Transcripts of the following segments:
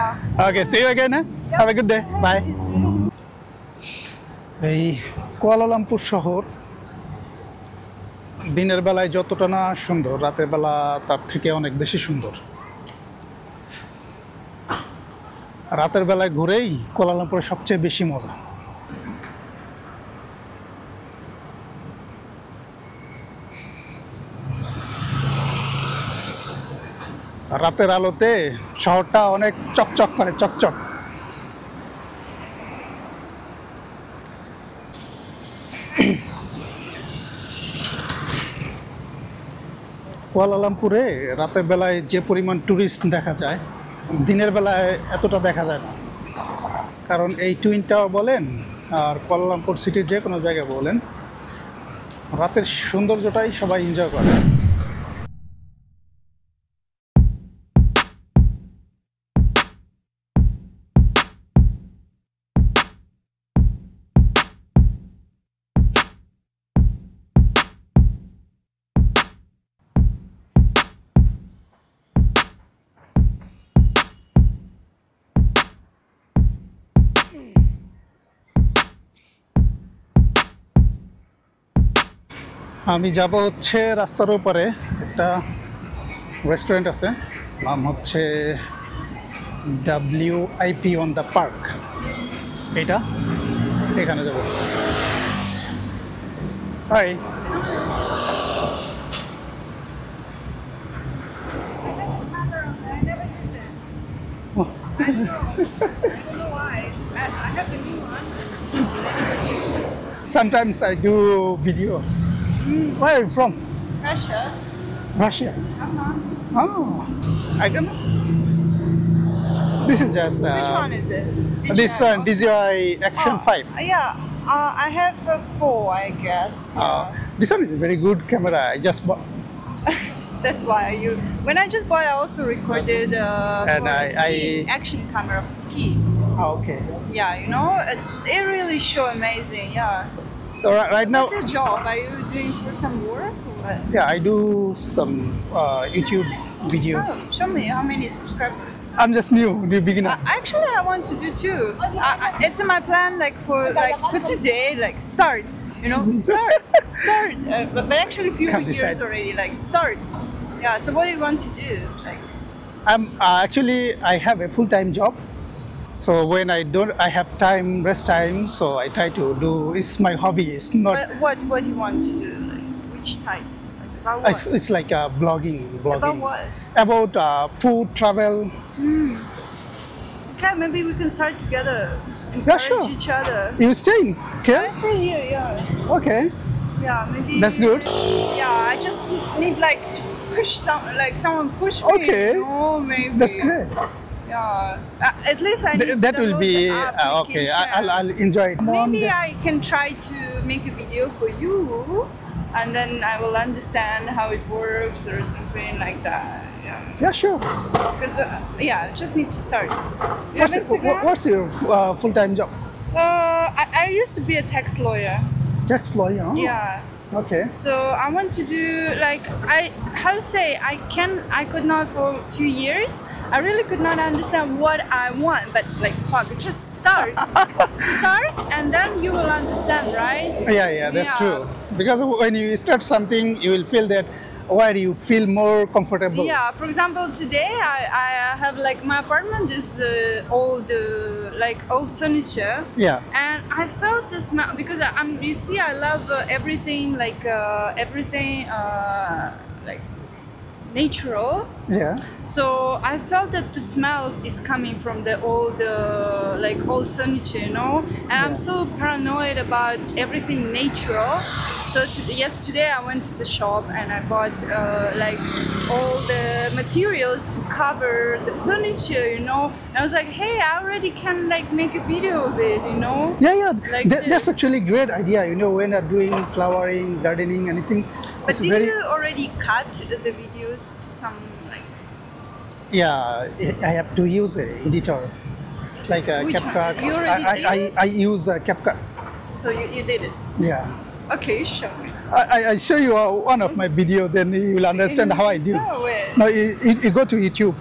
Yeah. Okay, see you again. Have a good day. Bye. এই Kuala Lumpur শহর দিনের বেলায় যতটা না সুন্দর, রাতের বেলা তার থেকে অনেক বেশি সুন্দর। রাতের বেলায় ঘুরেই কুয়ালালামপুরে সবচেয়ে বেশি মজা। রাতের আলোতে শহরটা অনেক চকচক করে, চকচক। কুয়ালালামপুরে রাতের বেলায় যে পরিমাণ ট্যুরিস্ট দেখা যায়, দিনের বেলায় এতটা দেখা যায় না। কারণ এই টুইন টাওয়ার বলেন আর কুয়ালালামপুর সিটির যে কোনো জায়গায় বলেন, রাতের সৌন্দর্যটাই সবাই এনজয় করে। আমি যাব হচ্ছে রাস্তার উপরে একটা রেস্টুরেন্ট আছে, নাম হচ্ছে WIP অন দ্য পার্ক। এইটা এখানে যাব। Sorry, sometimes I do video. Where are you from? Russia. Russia. Oh, I don't know. This is just. Which one is it? This one, DJI Action 5. Yeah. I have 4, I guess. This one is a very good camera. I just bought. That's why when I just bought, I also recorded And for I- ski action camera for ski. Oh, okay. Yeah, you know, it really show amazing. Yeah. So right now, What's your job? Are you doing for some work or what? yeah, I do some YouTube videos. Oh, show me how many subscribers. I'm just new beginner. Actually, I want to do too. It's in my plan, like for today, like start. You know, start. But actually, few Come this years side. already. Like start. Yeah. So what do you want to do? Like. I'm actually I have a full-time job. So when I have time, rest time. So I try to do. It's my hobby. It's not. What do you want to do? Like which type? Like about what? It's like blogging. About what? About food, travel. Okay, maybe we can start together. Yeah, Encourage sure. each other. You staying? I Okay. stay here, yeah. Okay. Yeah, maybe. That's good. Yeah, I just need like to push someone push me. Okay. You know, maybe. That's great. Yeah. At least I need That to will download be the okay. application. I'll enjoy it. Come on, Maybe then. I can try to make a video for you, and then I will understand how it works or something like that. Yeah. Yeah, sure. Because yeah, just need to start. You have Instagram? What's your full-time job? I used to be a tax lawyer. Tax lawyer. Huh? Yeah. Okay. So I want to do like I could not for a few years. I really could not understand what I want, but like fuck, just start, and then you will understand, right? Yeah, that's true. Because when you start something, you will feel that where you feel more comfortable. Yeah. For example, today I have like my apartment is old furniture. Yeah. And I felt the smell because you see, I love everything like natural. Yeah. So I felt that the smell is coming from the old furniture, you know. And I'm so paranoid about everything natural. So yesterday I went to the shop and I bought all the materials to cover the furniture, you know. And I was like, hey, I already can like make a video of it, you know. Yeah. Like That's actually a great idea. You know, when you're doing flowering, gardening, anything. But It's did very. you already cut the videos to some like? Yeah, I have to use an editor, like Which one? CapCut. You already did it? I use CapCut. So you did it. Yeah. Okay, show me. I show you one of my video, then you will understand how I do. So it. No, you go to YouTube.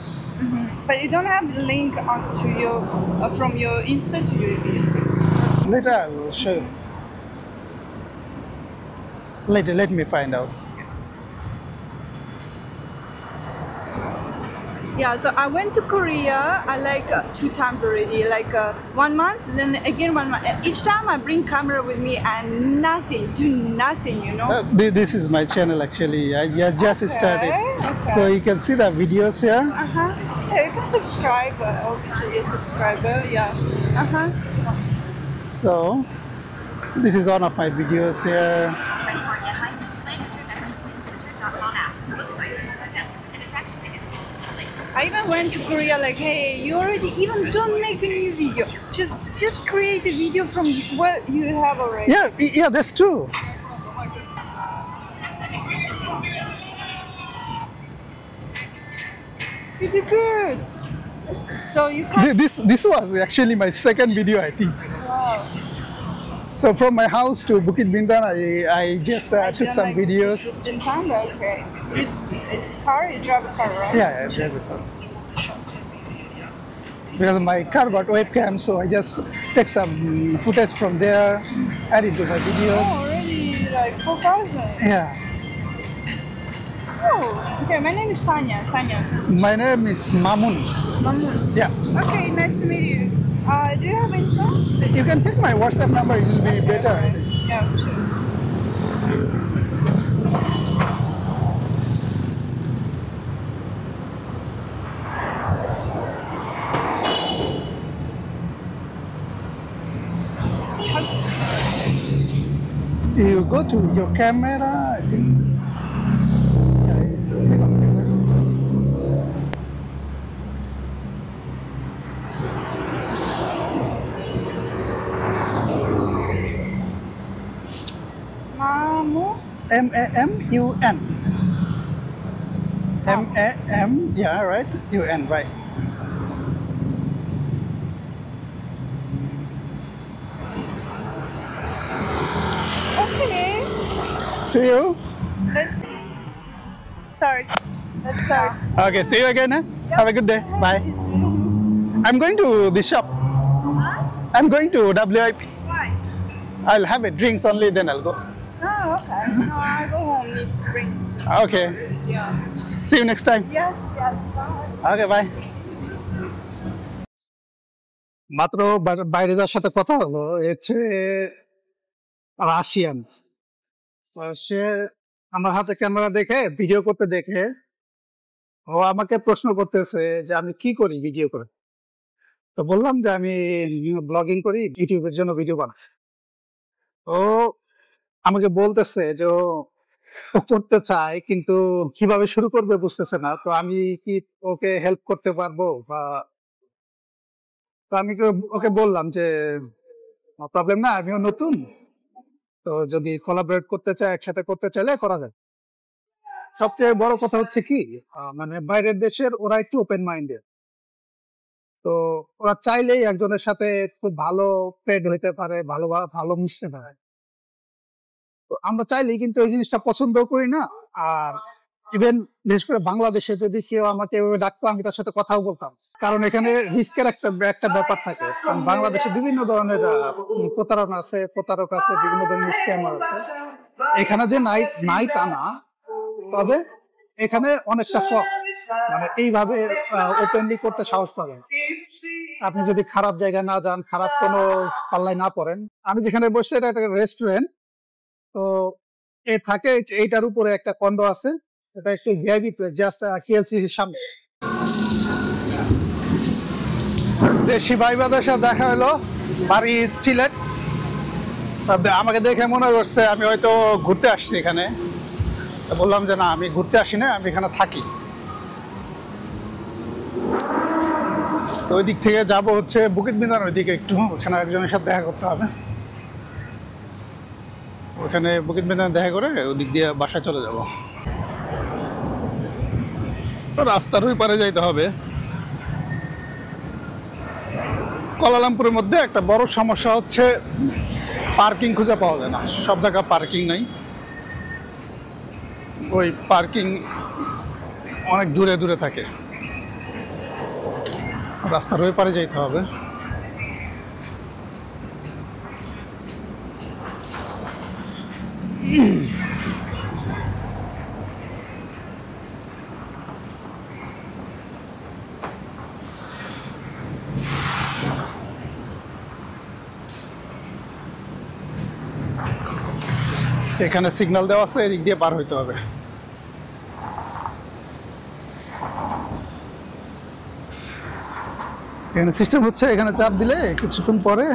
But you don't have the link onto your from your Insta to your video. Later I will show you. Later, let me find out. Yeah, so I went to Korea. I like 2 times already. Like 1 month, then again 1 month. Each time I bring camera with me and nothing, do nothing, you know. This is my channel actually. I just started, okay. so you can see the videos here. Yeah, you can subscribe. Obviously, a subscriber. Yeah. So this is one of my videos here. I even went to Korea like, hey, you already even don't make a new video. Just create a video from what you have already. Yeah, that's true. You did good. So you can. This was actually my second video, I think. Wow. So from my house to Bukit Bintang, I just took some videos. Okay. You drive a car, right? Yeah, I drive a car. Because my car got webcam, so I just take some footage from there, add it to my videos. Oh, already like 4,000. Yeah. Oh, okay. My name is Tanya. My name is Mamun. Mamun. Yeah. Okay, nice to meet you. Do you have Insta? You can take my WhatsApp number, it will be better. I think. Yeah, sure. You go to your camera, I think. Mamu. M-A-M-U-N. M-A-M, yeah, right? U-N, right. Okay. See you. Let's start. Okay, see you again. Have a good day. Bye. I'm going to the shop. I'm going to WIP. Why? I'll have a drinks only, then I'll go. Oh, okay. No, I go home. Need to bring. Okay. Yeah. See you next time. Yes. Bye. Okay, bye. মাত্র বাইরে যাওয়ার সাথে কথা হলো, হচ্ছে Russian. সে আমার হাতে camera দেখে ভিডিও করতে দেখে ও আমাকে প্রশ্ন করতেছে যে আমি কি করি ভিডিও করে। তো বললাম যে আমি ব্লগিং করি, ইউটিউবের জন্য ভিডিও বানাই। ও আমাকে বলতেছে যে ও করতে চায় কিন্তু কিভাবে শুরু করবে বুঝতেছে না। তো আমি কি ওকে হেল্প করতে পারবো? বা তো আমি ওকে বললাম যে প্রবলেম না, আমিও নতুন, তো যদি কোলাবরেট করতে চায়, একসাথে করতে চাইলে করা যায়। সবচেয়ে বড় কথা হচ্ছে কি, মানে বাইরের দেশের ওরা একটু ওপেন মাইন্ডেড, তো ওরা চাইলেই একজনের সাথে খুব ভালো ফ্রেন্ড হইতে পারে, ভালো মিশতে পারে। তো আমরা চাইলেই কিন্তু এই জিনিসটা পছন্দ করি না। আর ইভেন বিশেষ করে বাংলাদেশে যদি কেউ আমাকে এভাবে ডাকতো, আমি তার সাথে কথাও বলতাম, কারণ এখানে রিস্কের একটা ব্যাপার থাকে। কারণ বাংলাদেশে বিভিন্ন ধরনের প্রতারণা আছে, প্রতারক আছে, বিভিন্ন ধরনের স্ক্যামার আছে। এখানে যে নাই তা না, তবে এখানে অনেকটা শখ, মানে এইভাবে ওপেনলি করতে সাহস পাবেন আপনি যদি খারাপ জায়গায় না যান, খারাপ কোনো পাল্লায় না পড়েন। আমি যেখানে বসে, এটা একটা রেস্টুরেন্ট, তো থাকে এইটার উপরে একটা কন্ডো আছে, এটা একটু ভিআইপি প্লেস, জাস্ট কেএলসির সামনে। দেশি ভাইবাদের সাথে দেখা হলো, বাড়ি সিলেট। আমাকে দেখে মনে করছে আমি হয়তো ঘুরতে আসছি এখানে। বললাম যে না, আমি ঘুরতে আসি না, আমি এখানে থাকি। তো ওই দিক থেকে যাবো হচ্ছে বুকিত বিন্দান, ওই দিকে একটু, ওখানে একজনের সাথে দেখা করতে হবে। ওখানে বুকিত বিন্দান দেখা করে ওই দিক দিয়ে বাসায় চলে যাব। তো রাস্তার ওই পারে যাইতে হবে। কুয়ালালামপুরের মধ্যে একটা বড় সমস্যা হচ্ছে পার্কিং খুঁজে পাওয়া যায় না, সব জায়গায় পার্কিং নাই। ওই পার্কিং অনেক দূরে দূরে থাকে। রাস্তার ওই পারে যাইতে হবে। এখানে সিগন্যাল দেওয়া আছে, এদিক দিয়ে পার হইতে হবে। এখানে সিস্টেম হচ্ছে, এখানে চাপ দিলে কিছুক্ষণ পরে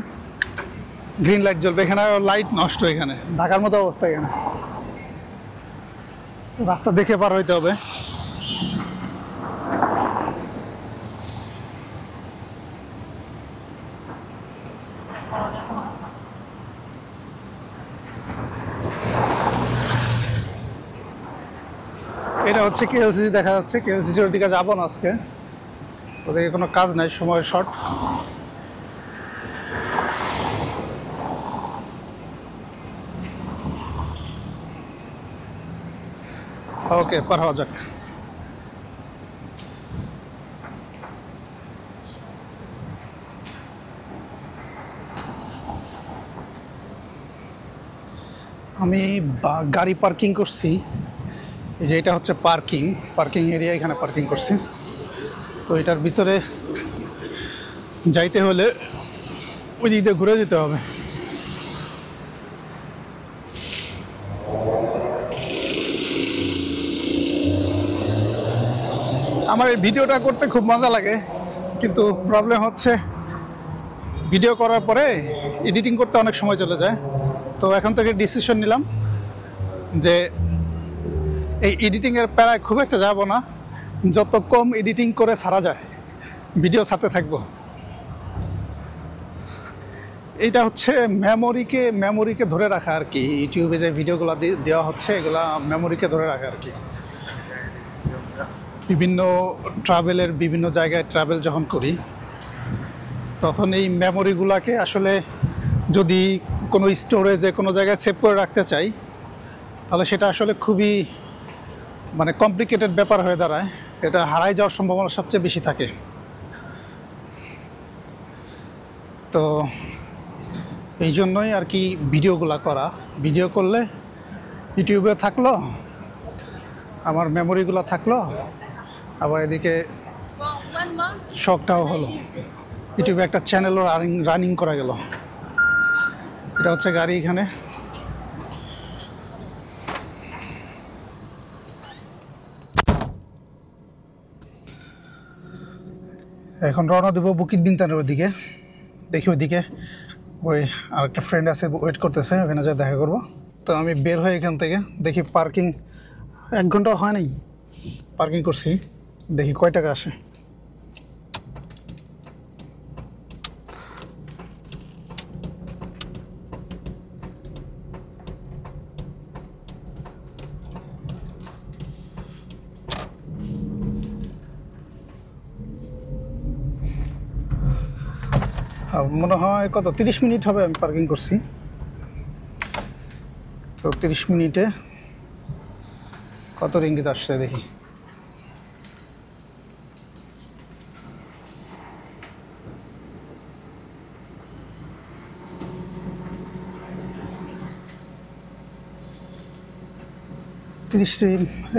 গ্রিন লাইট জ্বলবে। এখানে লাইট নষ্ট, এখানে ঢাকার মতো অবস্থা। এখানে রাস্তা দেখে পার হইতে হবে। এটা হচ্ছে কেএলসিসি দেখা যাচ্ছে। কেএলসিসির দিকে যাবো না আজকে, ওদিকে কোনো কাজ নাই, সময় শর্ট। ওকে, পার হওয়া যাক। আমি গাড়ি পার্কিং করছি, এই যে এটা হচ্ছে পার্কিং এরিয়া, এখানে পার্কিং করছি। তো এটার ভিতরে যাইতে হলে ওই দিক দিয়ে ঘুরে যেতে হবে। আমার এই ভিডিওটা করতে খুব মজা লাগে, কিন্তু প্রবলেম হচ্ছে ভিডিও করার পরে এডিটিং করতে অনেক সময় চলে যায়। তো এখন থেকে ডিসিশন নিলাম যে এই এডিটিংয়ের প্যারায় খুব একটা যাব না, যত কম এডিটিং করে ছাড়া যায় ভিডিও ছাড়তে থাকবো। এইটা হচ্ছে মেমোরিকে ধরে রাখা আর কি। ইউটিউবে যে ভিডিওগুলো দেওয়া হচ্ছে, এগুলা মেমোরিকে ধরে রাখা আর কি। বিভিন্ন ট্রাভেলের বিভিন্ন জায়গায় ট্রাভেল যখন করি, তখন এই মেমোরিগুলোকে আসলে যদি কোনো স্টোরেজে কোনো জায়গায় সেভ করে রাখতে চাই, তাহলে সেটা আসলে খুবই মানে কমপ্লিকেটেড ব্যাপার হয়ে দাঁড়ায়। এটা হারাই যাওয়ার সম্ভাবনা সবচেয়ে বেশি থাকে। তো এই জন্যই আর কি ভিডিওগুলো করা। ভিডিও করলে ইউটিউবে থাকলো, আমার মেমোরিগুলো থাকলো, আবার এদিকে শখটাও হলো। ইউটিউবে একটা চ্যানেলও রানিং করা গেল। এটা হচ্ছে গাড়ি। এখানে এখন রওনা দেবো বুকিত বিনতানের ওইদিকে। দেখি ওইদিকে ওই আরেকটা ফ্রেন্ড আছে, ওয়েট করতেছে, ওখানে যা দেখা করবো। তো আমি বের হয়ে এখান থেকে দেখি পার্কিং 1 ঘন্টা হয় নাই পার্কিং করছি, দেখি কয় টাকা আসে। মনে হয় কত 30 মিনিট হবে আমি পার্কিং করছি। তো 30 মিনিটে কত রিঙ্গিত আসছে দেখি।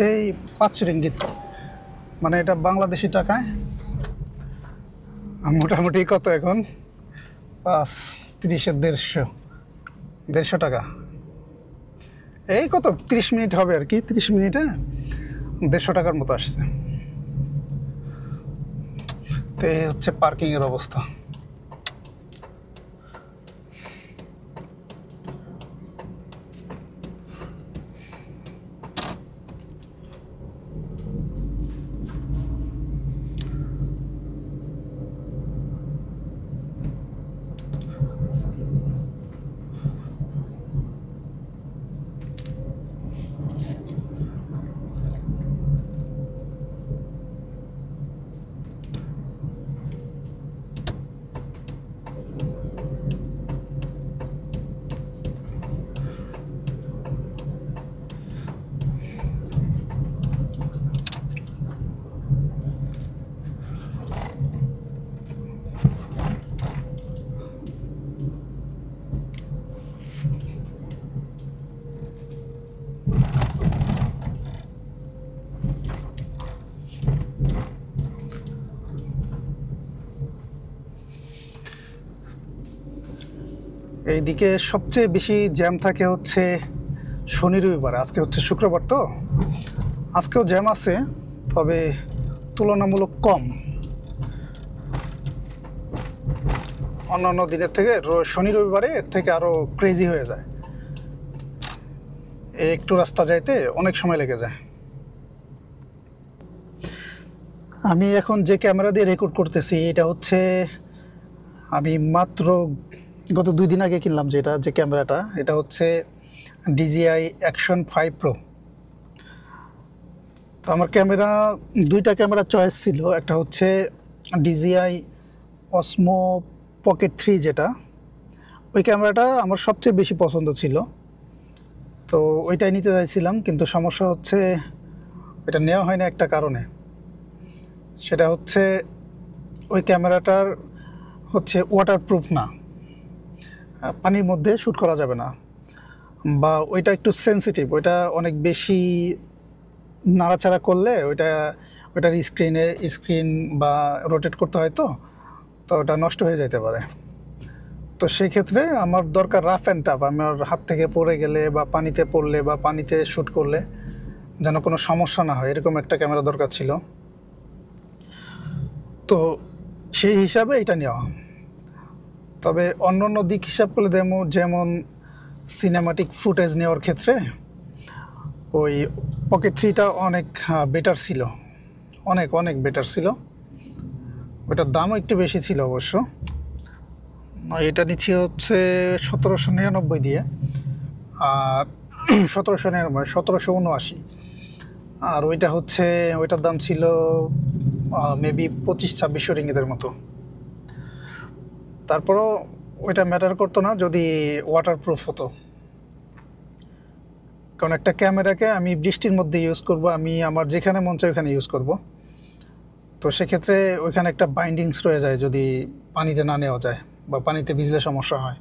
এই 5 রিঙ্গিত, মানে এটা বাংলাদেশি টাকায় মোটামুটি কত এখন 5 30 150 টাকা। এই কত 30 মিনিট হবে আর কি, 30 মিনিটে 150 টাকার মতো আসছে। তো এই হচ্ছে পার্কিংয়ের অবস্থা। এইদিকে সবচেয়ে বেশি জ্যাম থাকে হচ্ছে শনি রবিবার। আজকে হচ্ছে শুক্রবার, তো আজকেও জ্যাম আছে, তবে তুলনামূলক কম। অন্যান্য দিনের থেকে শনি রবিবারে এর থেকে আরও ক্রেজি হয়ে যায়। একটু রাস্তা যাইতে অনেক সময় লেগে যায়। আমি এখন যে ক্যামেরা দিয়ে রেকর্ড করতেছি এটা হচ্ছে আমি মাত্র গত 2 দিন আগে কিনলাম, যে ক্যামেরাটা, এটা হচ্ছে DJI Action 5 Pro। তো আমার দুইটা ক্যামেরা চয়েস ছিল। একটা হচ্ছে DJI Osmo Pocket 3, যেটা ওই ক্যামেরাটা আমার সবচেয়ে বেশি পছন্দ ছিল, তো ওইটাই নিতে চাইছিলাম। কিন্তু সমস্যা হচ্ছে এটা নেওয়া হয় না একটা কারণে। সেটা হচ্ছে ওই ক্যামেরাটার হচ্ছে ওয়াটারপ্রুফ না, পানির মধ্যে শ্যুট করা যাবে না, বা ওইটা একটু সেন্সিটিভ। ওইটা অনেক বেশি নাড়াচাড়া করলে ওইটার স্ক্রিন বা রোটেট করতে হয়, তো ওটা নষ্ট হয়ে যেতে পারে। তো সেই ক্ষেত্রে আমার দরকার রাফ অ্যান্ড টাফ। আমার হাত থেকে পড়ে গেলে বা পানিতে পড়লে বা পানিতে শ্যুট করলে যেন কোনো সমস্যা না হয়, এরকম একটা ক্যামেরা দরকার ছিল। তো সেই হিসাবে এটা নেওয়া। তবে অন্য দিক হিসাব করলে যেমন সিনেমাটিক ফুটেজ নেওয়ার ক্ষেত্রে ওই পকেট 3টা অনেক বেটার ছিল, অনেক বেটার ছিল। ওটার দামও একটু বেশি ছিল অবশ্য। এটা নিচ্ছি হচ্ছে 1799 দিয়ে, আর 1779, আর ওইটা হচ্ছে ওইটার দাম ছিল মেবি 25-26 রিঙ্গিতের মতো। তারপরও ওইটা ম্যাটার করতো না যদি ওয়াটারপ্রুফ হতো, কারণ একটা ক্যামেরাকে আমি বৃষ্টির মধ্যে ইউজ করব, আমি আমার যেখানে মন চায় ওখানে ইউজ করব। তো সেক্ষেত্রে ওইখানে একটা বাইন্ডিংস রয়ে যায় যদি পানিতে না নেওয়া যায় বা পানিতে ভিজলে সমস্যা হয়।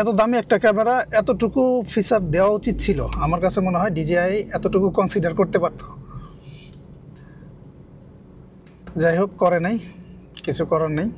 এত দামি একটা ক্যামেরা এতটুকু ফিচার দেওয়া উচিত ছিল, আমার কাছে মনে হয় DJI এতটুকু কনসিডার করতে পারত। যাই হোক, করে নাই, কিছু করার নেই।